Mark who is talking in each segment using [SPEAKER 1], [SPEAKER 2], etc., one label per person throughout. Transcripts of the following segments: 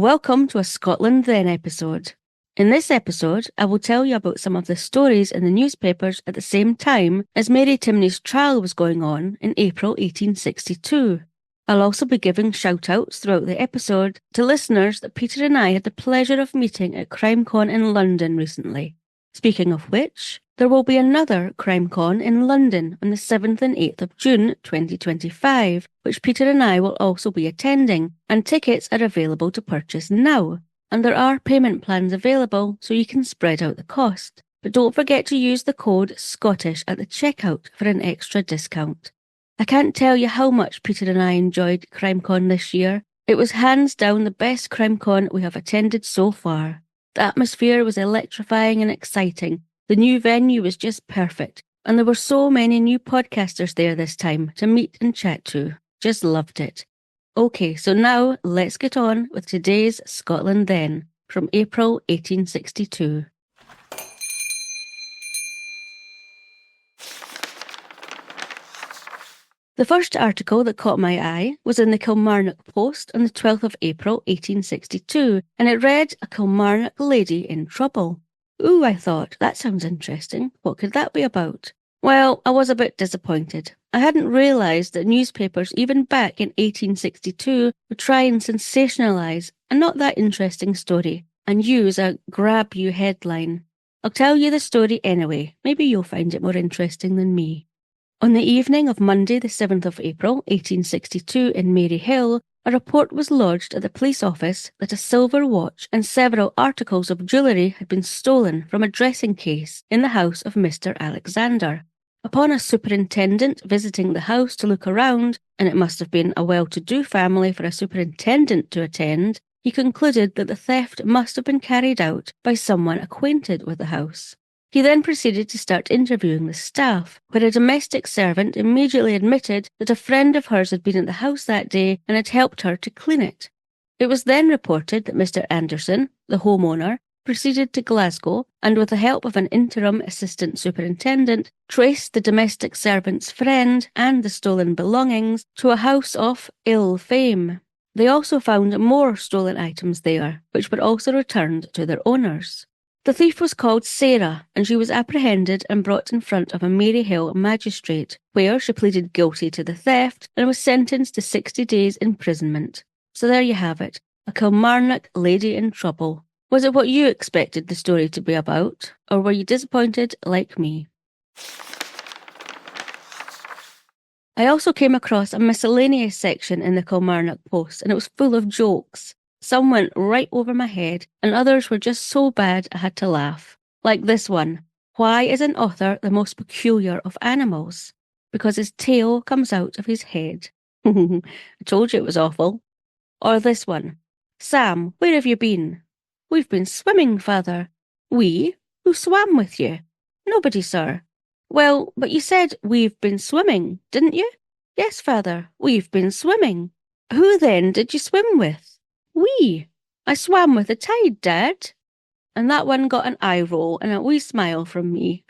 [SPEAKER 1] Welcome to a Scotland Then episode. In this episode, I will tell you about some of the stories in the newspapers at the same time as Mary Timney's trial was going on in April 1862. I'll also be giving shout-outs throughout the episode to listeners that Peter and I had the pleasure of meeting at Crimecon in London recently. Speaking of which, there will be another Crimecon in London on the 7th and 8th of June 2025, which Peter and I will also be attending, and tickets are available to purchase now. And there are payment plans available so you can spread out the cost. But don't forget to use the code SCOTTISH at the checkout for an extra discount. I can't tell you how much Peter and I enjoyed Crimecon this year. It was hands down the best Crimecon we have attended so far. The atmosphere was electrifying and exciting. The new venue was just perfect. And there were so many new podcasters there this time to meet and chat to. Just loved it. Okay, so now let's get on with today's Scotland Then from April 1862. The first article that caught my eye was in the Kilmarnock Post on the 12th of April 1862, and it read, "A Kilmarnock lady in trouble." Ooh, I thought, that sounds interesting. What could that be about? Well, I was a bit disappointed. I hadn't realised that newspapers, even back in 1862, would try and sensationalise a not that interesting story and use a grab-you headline. I'll tell you the story anyway. Maybe you'll find it more interesting than me. On the evening of Monday the 7th of April 1862 in Maryhill, a report was lodged at the police office that a silver watch and several articles of jewellery had been stolen from a dressing case in the house of Mr. Alexander. Upon a superintendent visiting the house to look around, and it must have been a well-to-do family for a superintendent to attend, he concluded that the theft must have been carried out by someone acquainted with the house. He then proceeded to start interviewing the staff, where a domestic servant immediately admitted that a friend of hers had been at the house that day and had helped her to clean it. It was then reported that Mr. Anderson, the homeowner, proceeded to Glasgow and, with the help of an interim assistant superintendent, traced the domestic servant's friend and the stolen belongings to a house of ill fame. They also found more stolen items there, which were also returned to their owners. The thief was called Sarah, and she was apprehended and brought in front of a Maryhill magistrate, where she pleaded guilty to the theft and was sentenced to 60 days imprisonment. So there you have it, a Kilmarnock lady in trouble. Was it what you expected the story to be about, or were you disappointed like me? I also came across a miscellaneous section in the Kilmarnock Post, and it was full of jokes. Some went right over my head, and others were just so bad I had to laugh. Like this one. Why is an otter the most peculiar of animals? Because his tail comes out of his head. I told you it was awful. Or this one. Sam, where have you been? We've been swimming, father. We? Who swam with you? Nobody, sir. Well, but you said we've been swimming, didn't you? Yes, father, we've been swimming. Who then did you swim with? We. I swam with the tide, Dad. And that one got an eye roll and a wee smile from me.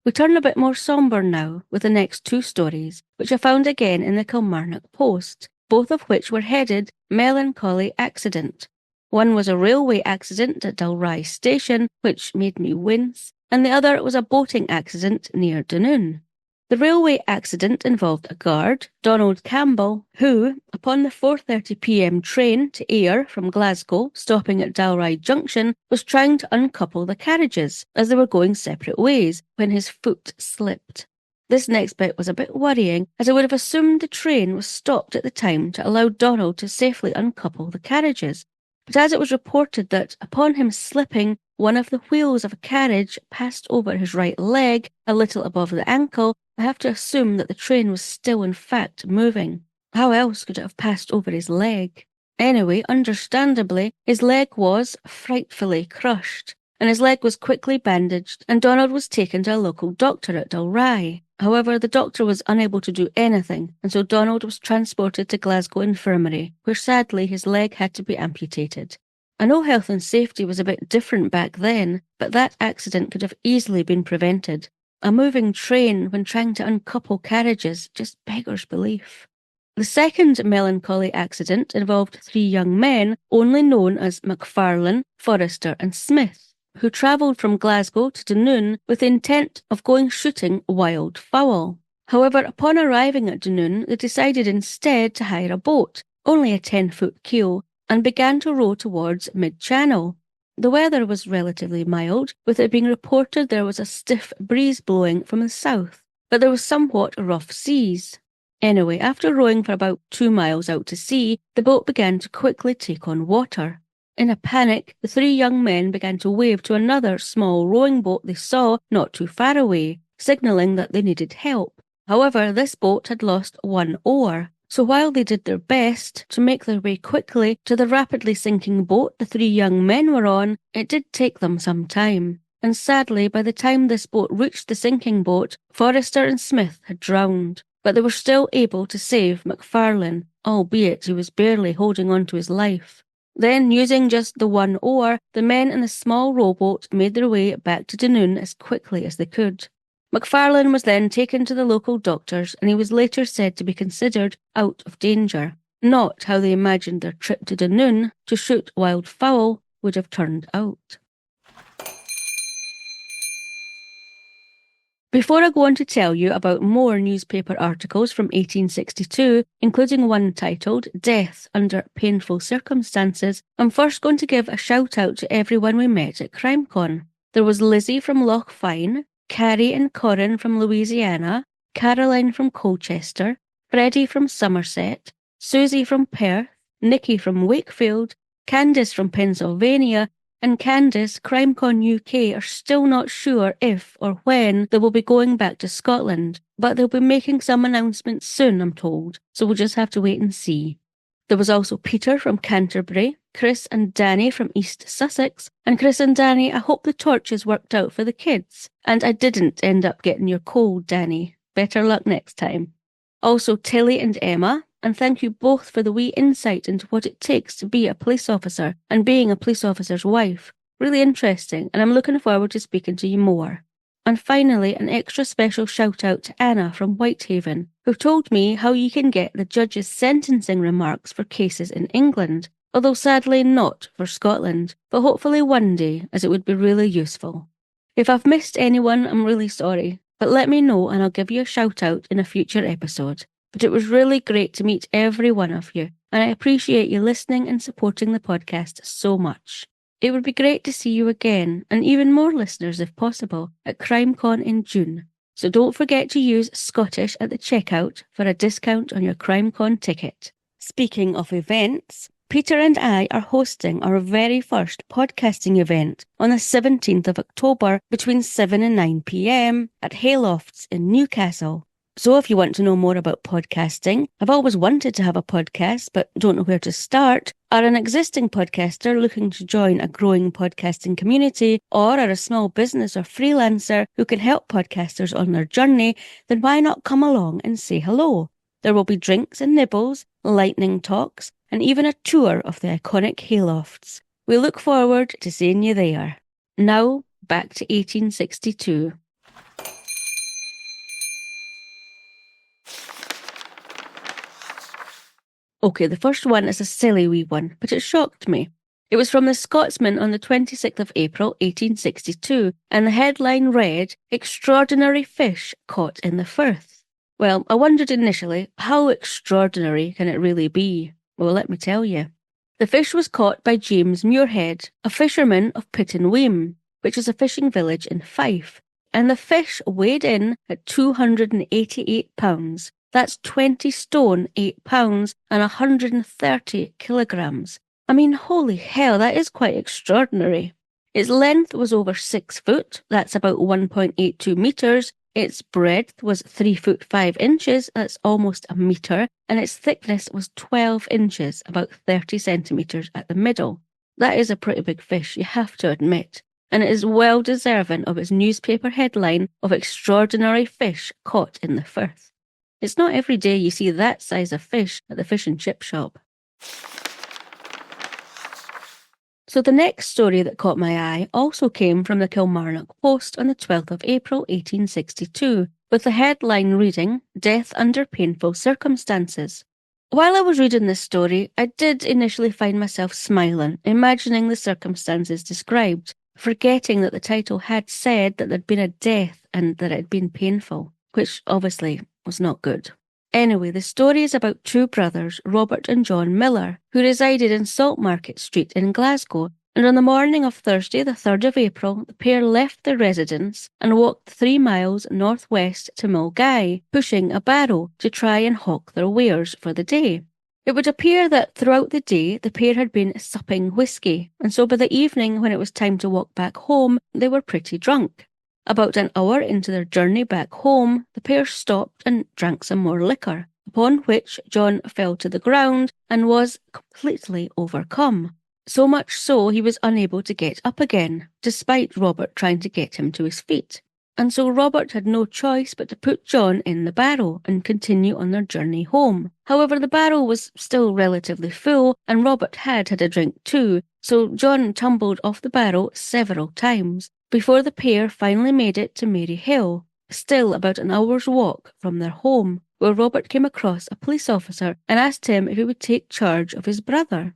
[SPEAKER 1] We turn a bit more sombre now with the next two stories, which I found again in the Kilmarnock Post, both of which were headed Melancholy Accident. One was a railway accident at Dalry Station, which made me wince, and the other was a boating accident near Dunoon. The railway accident involved a guard, Donald Campbell, who, upon the 4:30 p.m. train to Ayr from Glasgow, stopping at Dalry Junction, was trying to uncouple the carriages as they were going separate ways when his foot slipped. This next bit was a bit worrying, as I would have assumed the train was stopped at the time to allow Donald to safely uncouple the carriages. But as it was reported that, upon him slipping, one of the wheels of a carriage passed over his right leg, a little above the ankle, I have to assume that the train was still in fact moving. How else could it have passed over his leg? Anyway, understandably, his leg was frightfully crushed, and his leg was quickly bandaged, and Donald was taken to a local doctor at Dalry. However, the doctor was unable to do anything, and so Donald was transported to Glasgow Infirmary, where sadly his leg had to be amputated. I know health and safety was a bit different back then, but that accident could have easily been prevented. A moving train when trying to uncouple carriages just beggars belief. The second melancholy accident involved 3 young men, only known as McFarlane, Forrester and Smith, who travelled from Glasgow to Dunoon with the intent of going shooting wild fowl. However, upon arriving at Dunoon, they decided instead to hire a boat, only a 10-foot keel, and began to row towards mid-channel. The weather was relatively mild, with it being reported there was a stiff breeze blowing from the south, but there was somewhat rough seas. Anyway, after rowing for about 2 miles out to sea, the boat began to quickly take on water. In a panic, the 3 young men began to wave to another small rowing boat they saw not too far away, signalling that they needed help. However, this boat had lost 1 oar, so while they did their best to make their way quickly to the rapidly sinking boat the 3 young men were on, it did take them some time. And sadly, by the time this boat reached the sinking boat, Forrester and Smith had drowned. But they were still able to save McFarlane, albeit he was barely holding on to his life. Then, using just the 1 oar, the men in the small rowboat made their way back to Dunoon as quickly as they could. McFarlane was then taken to the local doctors, and he was later said to be considered out of danger. Not how they imagined their trip to Dunoon to shoot wild fowl would have turned out. Before I go on to tell you about more newspaper articles from 1862, including one titled Death Under Painful Circumstances, I'm first going to give a shout out to everyone we met at Crimecon. There was Lizzie from Loch Fyne, Carrie and Corin from Louisiana, Caroline from Colchester, Freddie from Somerset, Susie from Perth, Nikki from Wakefield, Candice from Pennsylvania, and Candice, Crimecon UK are still not sure if or when they will be going back to Scotland, but they'll be making some announcements soon, I'm told, so we'll just have to wait and see. There was also Peter from Canterbury, Chris and Danny from East Sussex, and Chris and Danny, I hope the torches worked out for the kids, and I didn't end up getting your cold, Danny. Better luck next time. Also Tilly and Emma, and thank you both for the wee insight into what it takes to be a police officer and being a police officer's wife. Really interesting, and I'm looking forward to speaking to you more. And finally, an extra special shout out to Anna from Whitehaven, who told me how you can get the judge's sentencing remarks for cases in England, although sadly not for Scotland, but hopefully one day, as it would be really useful. If I've missed anyone, I'm really sorry, but let me know and I'll give you a shout out in a future episode. But it was really great to meet every one of you, and I appreciate you listening and supporting the podcast so much. It would be great to see you again, and even more listeners if possible, at Crimecon in June. So don't forget to use Scottish at the checkout for a discount on your Crimecon ticket. Speaking of events, Peter and I are hosting our very first podcasting event on the 17th of October between 7 and 9 p.m. at Haylofts in Newcastle. So if you want to know more about podcasting, I've always wanted to have a podcast but don't know where to start, are an existing podcaster looking to join a growing podcasting community, or are a small business or freelancer who can help podcasters on their journey, then why not come along and say hello? There will be drinks and nibbles, lightning talks, and even a tour of the iconic Haylofts. We look forward to seeing you there. Now, back to 1862. Okay, the first one is a silly wee one, but it shocked me. It was from the Scotsman on the 26th of April, 1862, and the headline read, Extraordinary Fish Caught in the Firth. Well, I wondered initially, how extraordinary can it really be? Well, let me tell you. The fish was caught by James Muirhead, a fisherman of Pittenweem, which is a fishing village in Fife, and the fish weighed in at 288 pounds. That's 20 stone, 8 pounds, and 130 kilograms. I mean, holy hell, that is quite extraordinary. Its length was over 6 foot, that's about 1.82 metres. Its breadth was 3 foot 5 inches, that's almost a metre, and its thickness was 12 inches, about 30 centimetres at the middle. That is a pretty big fish, you have to admit, and it is well deserving of its newspaper headline of Extraordinary Fish Caught in the Firth. It's not every day you see that size of fish at the fish and chip shop. So the next story that caught my eye also came from the Kilmarnock Post on the 12th of April 1862, with the headline reading, Death Under Painful Circumstances. While I was reading this story, I did initially find myself smiling, imagining the circumstances described, forgetting that the title had said that there'd been a death and that it had been painful, which obviously was not good. Anyway, the story is about two brothers, Robert and John Miller, who resided in Saltmarket Street in Glasgow, and on the morning of Thursday, the 3rd of April, the pair left their residence and walked 3 miles northwest to Mulgai, pushing a barrow to try and hawk their wares for the day. It would appear that throughout the day, the pair had been supping whisky, and so by the evening, when it was time to walk back home, they were pretty drunk. About an hour into their journey back home, the pair stopped and drank some more liquor, upon which John fell to the ground and was completely overcome. So much so he was unable to get up again, despite Robert trying to get him to his feet. And so Robert had no choice but to put John in the barrow and continue on their journey home. However, the barrow was still relatively full, and Robert had a drink too, so John tumbled off the barrow several times, before the pair finally made it to Maryhill, still about an hour's walk from their home, where Robert came across a police officer and asked him if he would take charge of his brother.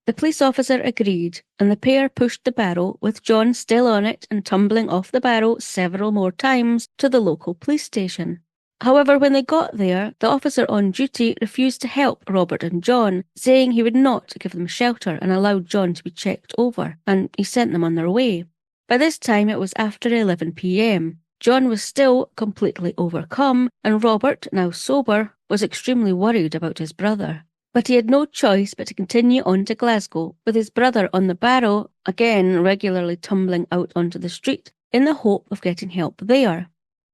[SPEAKER 1] The police officer agreed, and the pair pushed the barrow, with John still on it and tumbling off the barrow several more times, to the local police station. However, when they got there, the officer on duty refused to help Robert and John, saying he would not give them shelter and allow John to be checked over, and he sent them on their way. By this time it was after 11 p.m. John was still completely overcome, and Robert, now sober, was extremely worried about his brother. But he had no choice but to continue on to Glasgow, with his brother on the barrow, again regularly tumbling out onto the street, in the hope of getting help there.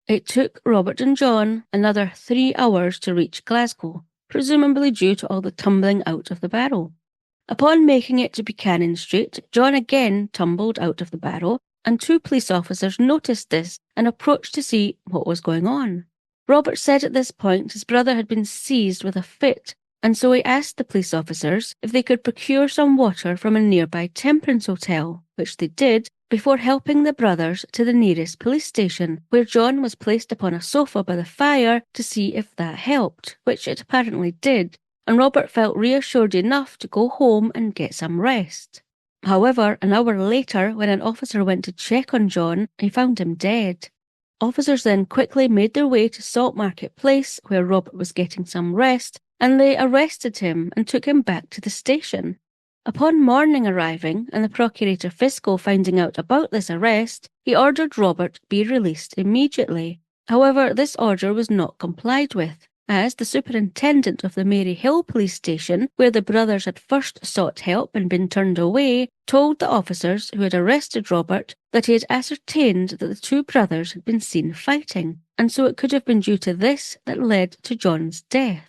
[SPEAKER 1] It took Robert and John another 3 hours to reach Glasgow, presumably due to all the tumbling out of the barrow. Upon making it to Buchanan Street, John again tumbled out of the barrow, and 2 police officers noticed this and approached to see what was going on. Robert said at this point his brother had been seized with a fit, and so he asked the police officers if they could procure some water from a nearby temperance hotel, which they did, before helping the brothers to the nearest police station, where John was placed upon a sofa by the fire to see if that helped, which it apparently did, and Robert felt reassured enough to go home and get some rest. However, an hour later, when an officer went to check on John, he found him dead. Officers then quickly made their way to Saltmarket Place, where Robert was getting some rest, and they arrested him and took him back to the station. Upon morning arriving, and the Procurator Fiscal finding out about this arrest, he ordered Robert be released immediately. However, this order was not complied with, as the superintendent of the Maryhill police station, where the brothers had first sought help and been turned away, told the officers who had arrested Robert that he had ascertained that the 2 brothers had been seen fighting, and so it could have been due to this that led to John's death.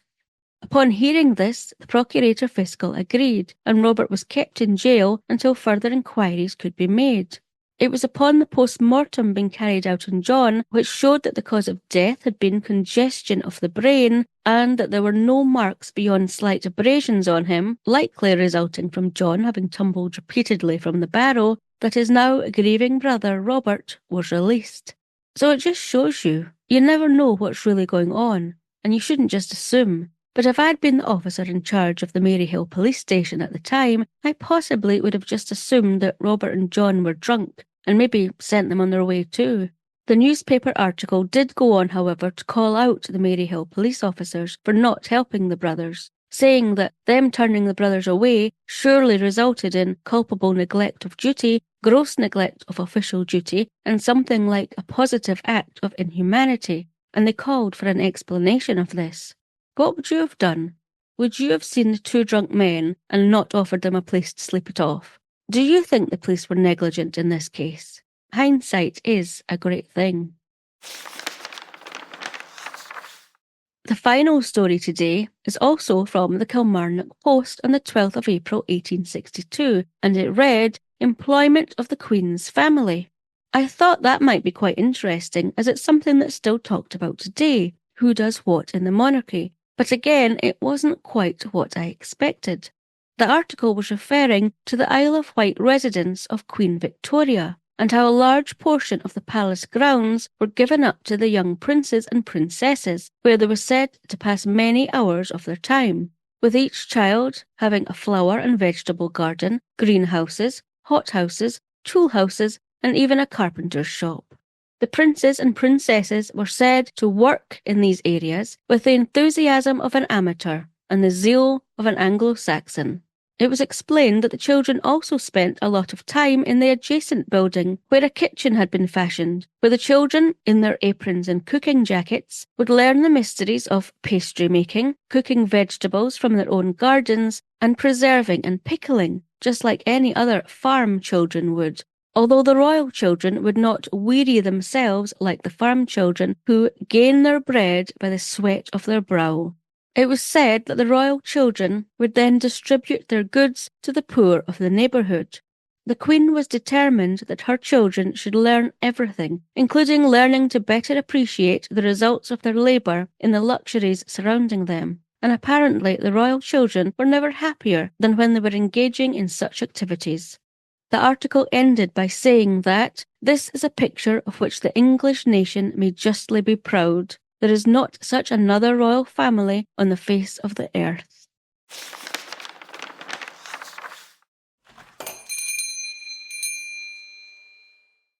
[SPEAKER 1] Upon hearing this, the Procurator Fiscal agreed, and Robert was kept in jail until further inquiries could be made. It was upon the post-mortem being carried out on John, which showed that the cause of death had been congestion of the brain, and that there were no marks beyond slight abrasions on him, likely resulting from John having tumbled repeatedly from the barrow, that his now grieving brother Robert was released. So it just shows you never know what's really going on, and you shouldn't just assume. But if I'd been the officer in charge of the Maryhill police station at the time, I possibly would have just assumed that Robert and John were drunk, and maybe sent them on their way too. The newspaper article did go on, however, to call out the Maryhill police officers for not helping the brothers, saying that them turning the brothers away surely resulted in culpable neglect of duty, gross neglect of official duty, and something like a positive act of inhumanity, and they called for an explanation of this. What would you have done? Would you have seen the 2 drunk men and not offered them a place to sleep it off? Do you think the police were negligent in this case? Hindsight is a great thing. The final story today is also from the Kilmarnock Post on the 12th of April 1862, and it read, Employment of the Queen's Family. I thought that might be quite interesting, as it's something that's still talked about today, who does what in the monarchy. But again, it wasn't quite what I expected. The article was referring to the Isle of Wight residence of Queen Victoria, and how a large portion of the palace grounds were given up to the young princes and princesses, where they were said to pass many hours of their time. with each child having a flower and vegetable garden, greenhouses, hothouses, tool houses, and even a carpenter's shop. The princes and princesses were said to work in these areas with the enthusiasm of an amateur and the zeal of an Anglo-Saxon. It was explained that the children also spent a lot of time in the adjacent building where a kitchen had been fashioned, where the children, in their aprons and cooking jackets, would learn the mysteries of pastry making, cooking vegetables from their own gardens, and preserving and pickling, just like any other farm children would. Although the royal children would not weary themselves like the farm children who gain their bread by the sweat of their brow. It was said that the royal children would then distribute their goods to the poor of the neighbourhood. The Queen was determined that her children should learn everything, including learning to better appreciate the results of their labour in the luxuries surrounding them, and apparently the royal children were never happier than when they were engaging in such activities. The article ended by saying that this is a picture of which the English nation may justly be proud. There is not such another royal family on the face of the earth.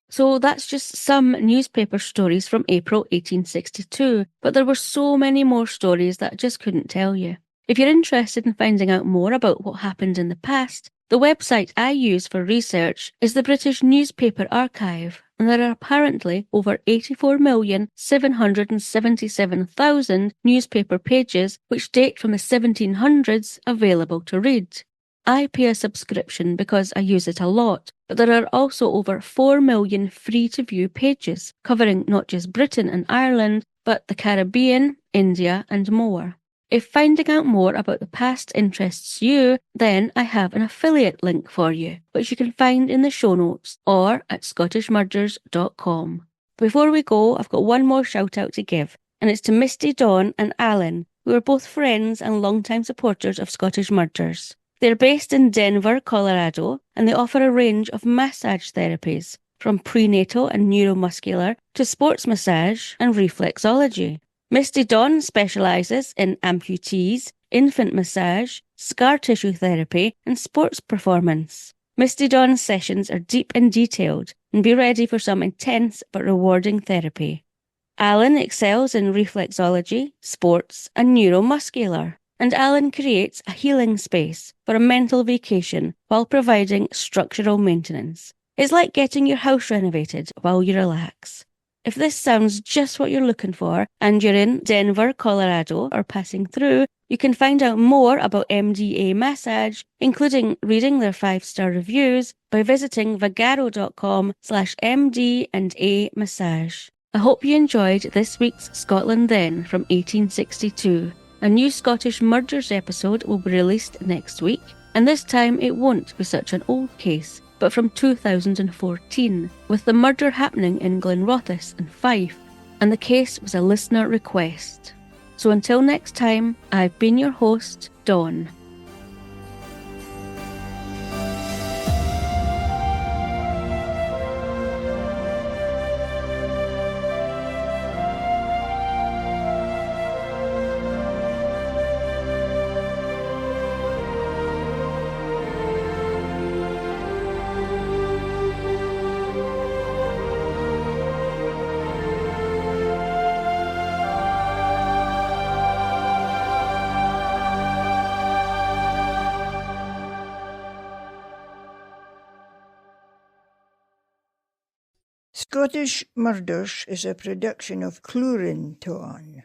[SPEAKER 1] So that's just some newspaper stories from April 1862, but there were so many more stories that I just couldn't tell you. If you're interested in finding out more about what happened in the past, the website I use for research is the British Newspaper Archive, and there are apparently over 84,777,000 newspaper pages which date from the 1700s available to read. I pay a subscription because I use it a lot, but there are also over 4 million free-to-view pages covering not just Britain and Ireland, but the Caribbean, India, and more. If finding out more about the past interests you, then I have an affiliate link for you, which you can find in the show notes or at scottishmurders.com. Before we go, I've got one more shout out to give, and it's to Misty, Dawn and Alan, who are both friends and long-time supporters of Scottish Murders. They're based in Denver, Colorado, and they offer a range of massage therapies, from prenatal and neuromuscular to sports massage and reflexology. Misty Dawn specialises in amputees, infant massage, scar tissue therapy, and sports performance. Misty Dawn's sessions are deep and detailed, and be ready for some intense but rewarding therapy. Alan excels in reflexology, sports, and neuromuscular, and Alan creates a healing space for a mental vacation while providing structural maintenance. It's like getting your house renovated while you relax. If this sounds just what you're looking for, and you're in Denver, Colorado, or passing through, you can find out more about MDA Massage, including reading their 5-star reviews, by visiting vagaro.com/MD&A Massage. I hope you enjoyed this week's Scotland Then from 1862. A new Scottish Murders episode will be released next week, and this time it won't be such an old case, but from 2014, with the murder happening in Glenrothes in Fife, and the case was a listener request. So until next time, I've been your host, Dawn.
[SPEAKER 2] Scottish Murders is a production of Clwrinton.